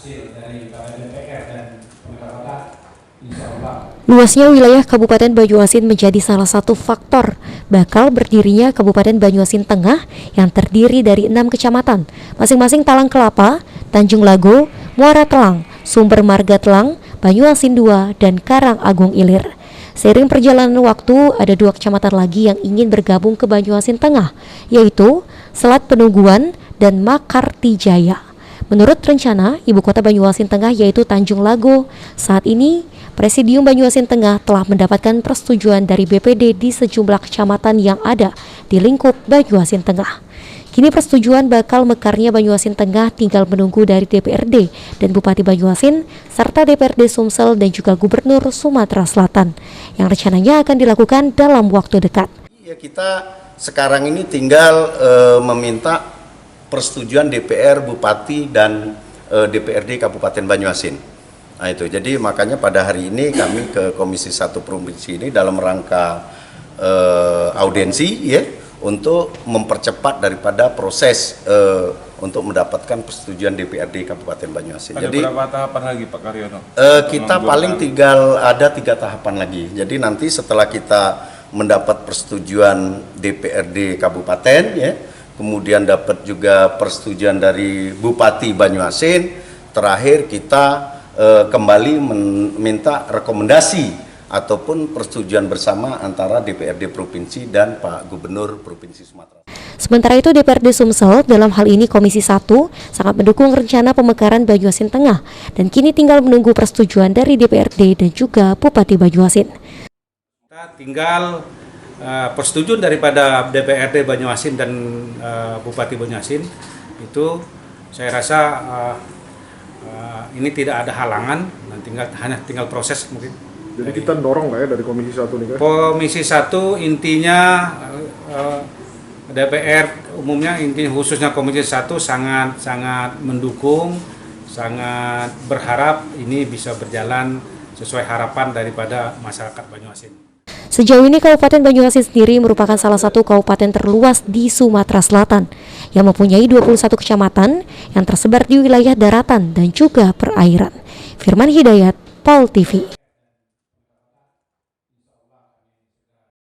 hasil dari DPR dan pemerintah kota, insya Allah. Luasnya wilayah Kabupaten Banyuasin menjadi salah satu faktor bakal berdirinya Kabupaten Banyuasin Tengah yang terdiri dari 6 kecamatan, masing-masing Talang Kelapa, Tanjung Lago, Muara Telang, Sumber Marga Telang, Banyuasin II, dan Karang Agung Ilir. Seiring perjalanan waktu, ada 2 kecamatan lagi yang ingin bergabung ke Banyuasin Tengah, yaitu Selat Penungguan dan Makartijaya. Menurut rencana, ibu kota Banyuasin Tengah yaitu Tanjung Lago. Saat ini, Presidium Banyuasin Tengah telah mendapatkan persetujuan dari BPD di sejumlah kecamatan yang ada di lingkup Banyuasin Tengah. Kini persetujuan bakal mekarnya Banyuasin Tengah tinggal menunggu dari DPRD dan Bupati Banyuasin, serta DPRD Sumsel dan juga Gubernur Sumatera Selatan, yang rencananya akan dilakukan dalam waktu dekat. Ya, kita sekarang ini tinggal meminta persetujuan DPR, Bupati, dan DPRD Kabupaten Banyuasin. Nah itu, jadi makanya pada hari ini kami ke Komisi 1 Provinsi ini dalam rangka audiensi ya, untuk mempercepat daripada proses untuk mendapatkan persetujuan DPRD Kabupaten Banyuasin. Ada jadi berapa tahapan lagi Pak Karyono? Kita paling tinggal ada 3 tahapan lagi. Jadi nanti setelah kita mendapat persetujuan DPRD Kabupaten ya, kemudian dapat juga persetujuan dari Bupati Banyuasin, terakhir kita kembali meminta rekomendasi ataupun persetujuan bersama antara DPRD Provinsi dan Pak Gubernur Provinsi Sumatera. Sementara itu DPRD Sumsel dalam hal ini Komisi 1 sangat mendukung rencana pemekaran Banyuasin Tengah dan kini tinggal menunggu persetujuan dari DPRD dan juga Bupati Banyuasin. Kita tinggal persetujuan daripada DPRD Banyuasin dan Bupati Banyuasin itu saya rasa ini tidak ada halangan, hanya tinggal proses mungkin. Jadi kita dorong lah ya dari Komisi 1 nih kan? Komisi 1 intinya DPR umumnya, intinya khususnya Komisi 1 sangat mendukung, sangat berharap ini bisa berjalan sesuai harapan daripada masyarakat Banyuasin. Sejauh ini Kabupaten Banyuasin sendiri merupakan salah satu kabupaten terluas di Sumatera Selatan yang mempunyai 21 kecamatan yang tersebar di wilayah daratan dan juga perairan. Firman Hidayat, POL TV.